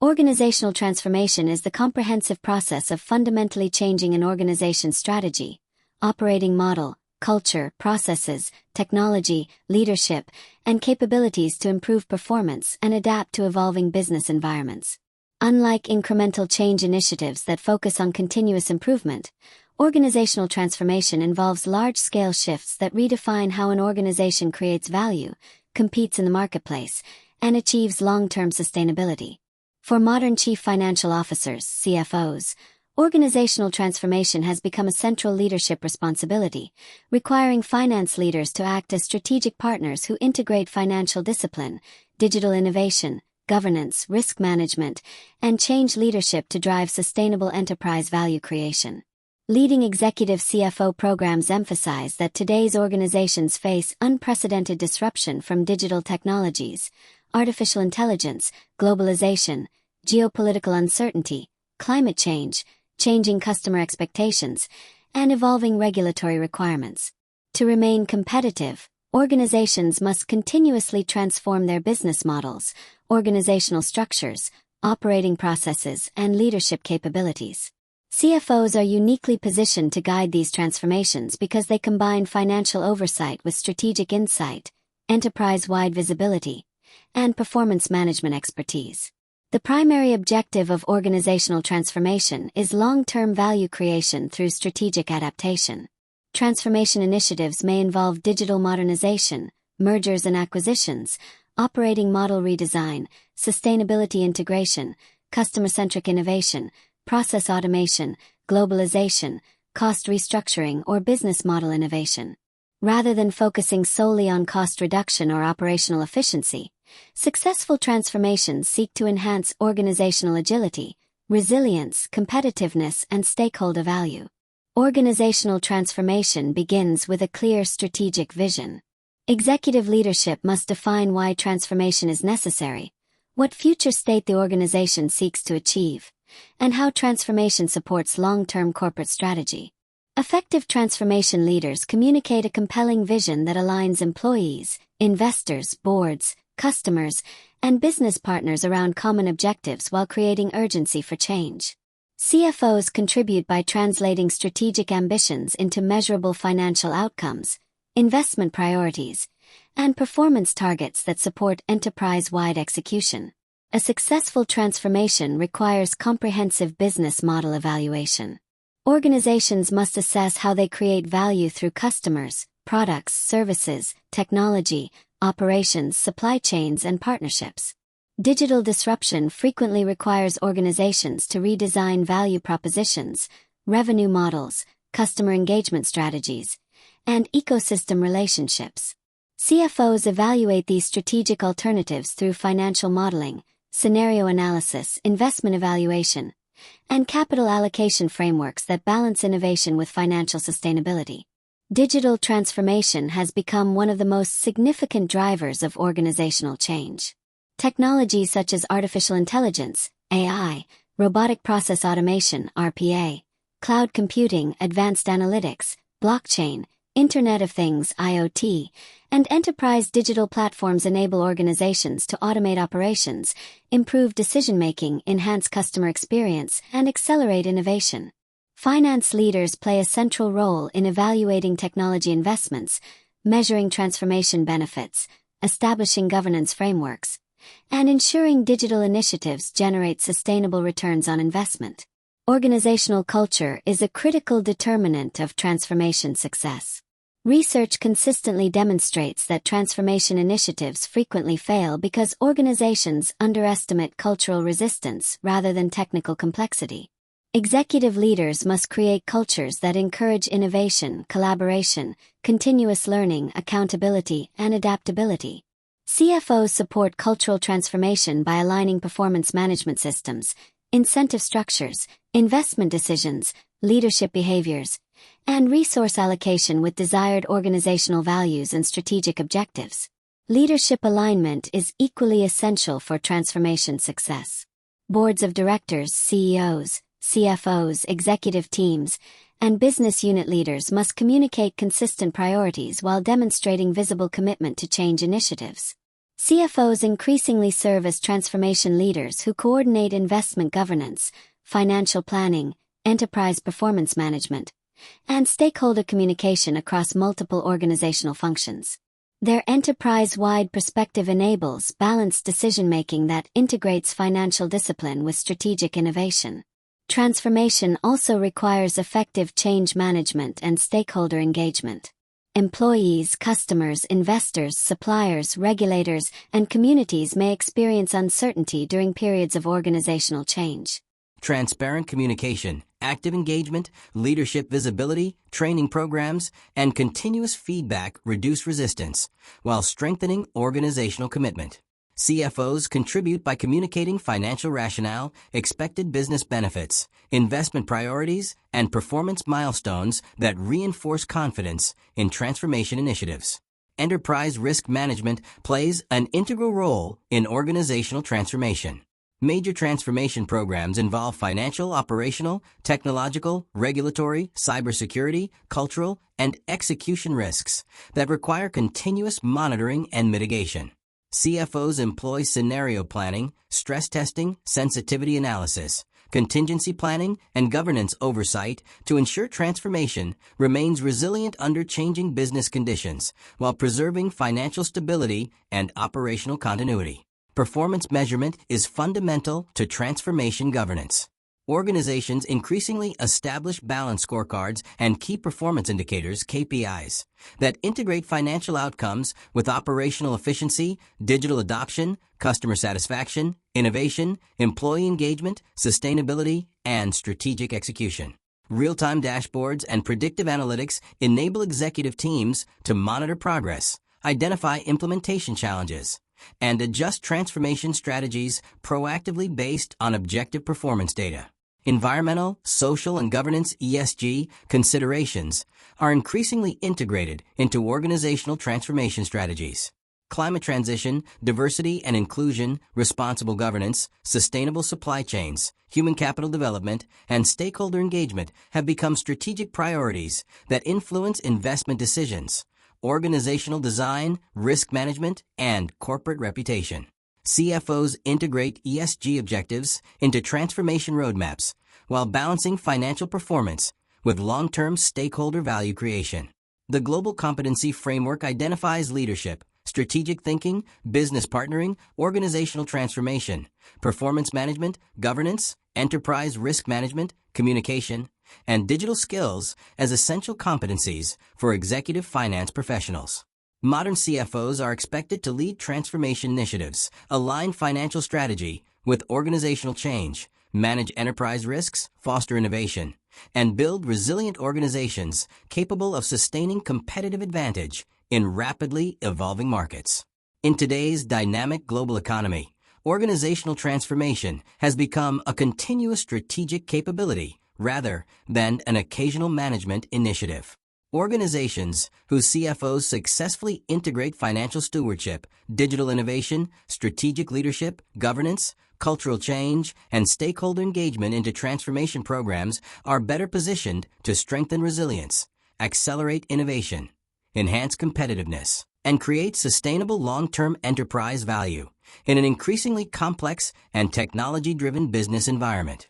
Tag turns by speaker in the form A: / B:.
A: Organizational transformation is the comprehensive process of fundamentally changing an organization's strategy, operating model, culture, processes, technology, leadership, and capabilities to improve performance and adapt to evolving business environments. Unlike incremental change initiatives that focus on continuous improvement, organizational transformation involves large-scale shifts that redefine how an organization creates value, competes in the marketplace, and achieves long-term sustainability. For modern chief financial officers, CFOs, organizational transformation has become a central leadership responsibility, requiring finance leaders to act as strategic partners who integrate financial discipline, digital innovation, governance, risk management, and change leadership to drive sustainable enterprise value creation. Leading executive CFO programs emphasize that today's organizations face unprecedented disruption from digital technologies, artificial intelligence, globalization, geopolitical uncertainty, climate change, changing customer expectations, and evolving regulatory requirements. To remain competitive, organizations must continuously transform their business models, organizational structures, operating processes, and leadership capabilities. CFOs are uniquely positioned to guide these transformations because they combine financial oversight with strategic insight, enterprise-wide visibility, and performance management expertise. The primary objective of organizational transformation is long-term value creation through strategic adaptation. Transformation initiatives may involve digital modernization, mergers and acquisitions, operating model redesign, sustainability integration, customer-centric innovation, process automation, globalization, cost restructuring, or business model innovation. Rather than focusing solely on cost reduction or operational efficiency, successful transformations seek to enhance organizational agility, resilience, competitiveness, and stakeholder value. Organizational transformation begins with a clear strategic vision. Executive leadership must define why transformation is necessary, what future state the organization seeks to achieve, and how transformation supports long-term corporate strategy. Effective transformation leaders communicate a compelling vision that aligns employees, investors, boards, customers, and business partners around common objectives while creating urgency for change. CFOs contribute by translating strategic ambitions into measurable financial outcomes, investment priorities, and performance targets that support enterprise-wide execution. A successful transformation requires comprehensive business model evaluation. Organizations must assess how they create value through customers, products, services, technology, operations, supply chains, and partnerships. Digital disruption frequently requires organizations to redesign value propositions, revenue models, customer engagement strategies, and ecosystem relationships. CFOs evaluate these strategic alternatives through financial modeling, scenario analysis, investment evaluation, and capital allocation frameworks that balance innovation with financial sustainability. Digital transformation has become one of the most significant drivers of organizational change. Technologies such as artificial intelligence, AI, robotic process automation, RPA, cloud computing, advanced analytics, blockchain, Internet of Things, IoT, and enterprise digital platforms enable organizations to automate operations, improve decision-making, enhance customer experience, and accelerate innovation. Finance leaders play a central role in evaluating technology investments, measuring transformation benefits, establishing governance frameworks, and ensuring digital initiatives generate sustainable returns on investment. Organizational culture is a critical determinant of transformation success. Research consistently demonstrates that transformation initiatives frequently fail because organizations underestimate cultural resistance rather than technical complexity. Executive leaders must create cultures that encourage innovation, collaboration, continuous learning, accountability, and adaptability. CFOs support cultural transformation by aligning performance management systems, incentive structures, investment decisions, leadership behaviors, and resource allocation with desired organizational values and strategic objectives. Leadership alignment is equally essential for transformation success. Boards of directors, CEOs, CFOs, executive teams, and business unit leaders must communicate consistent priorities while demonstrating visible commitment to change initiatives. CFOs increasingly serve as transformation leaders who coordinate investment governance, financial planning, enterprise performance management, and stakeholder communication across multiple organizational functions. Their enterprise-wide perspective enables balanced decision-making that integrates financial discipline with strategic innovation. Transformation also requires effective change management and stakeholder engagement. Employees, customers, investors, suppliers, regulators, and communities may experience uncertainty during periods of organizational change.
B: Transparent communication, active engagement, leadership visibility, training programs, and continuous feedback reduce resistance, while strengthening organizational commitment. CFOs contribute by communicating financial rationale, expected business benefits, investment priorities, and performance milestones that reinforce confidence in transformation initiatives. Enterprise risk management plays an integral role in organizational transformation. Major transformation programs involve financial, operational, technological, regulatory, cybersecurity, cultural, and execution risks that require continuous monitoring and mitigation. CFOs employ scenario planning, stress testing, sensitivity analysis, contingency planning, and governance oversight to ensure transformation remains resilient under changing business conditions while preserving financial stability and operational continuity. Performance measurement is fundamental to transformation governance. Organizations increasingly establish balanced scorecards and key performance indicators (KPIs) that integrate financial outcomes with operational efficiency, digital adoption, customer satisfaction, innovation, employee engagement, sustainability, and strategic execution. Real-time dashboards and predictive analytics enable executive teams to monitor progress, identify implementation challenges, and adjust transformation strategies proactively based on objective performance data. Environmental, social, and governance (ESG) considerations are increasingly integrated into organizational transformation strategies. Climate transition, diversity and inclusion, responsible governance, sustainable supply chains, human capital development, and stakeholder engagement have become strategic priorities that influence investment decisions, organizational design, risk management, and corporate reputation. CFOs integrate ESG objectives into transformation roadmaps while balancing financial performance with long-term stakeholder value creation. The Global Competency Framework identifies leadership, strategic thinking, business partnering, organizational transformation, performance management, governance, enterprise risk management, communication, and digital skills as essential competencies for executive finance professionals. Modern CFOs are expected to lead transformation initiatives, align financial strategy with organizational change, manage enterprise risks, foster innovation, and build resilient organizations capable of sustaining competitive advantage in rapidly evolving markets. In today's dynamic global economy, organizational transformation has become a continuous strategic capability rather than an occasional management initiative. Organizations whose CFOs successfully integrate financial stewardship, digital innovation, strategic leadership, governance, cultural change, and stakeholder engagement into transformation programs are better positioned to strengthen resilience, accelerate innovation, enhance competitiveness, and create sustainable long-term enterprise value in an increasingly complex and technology-driven business environment.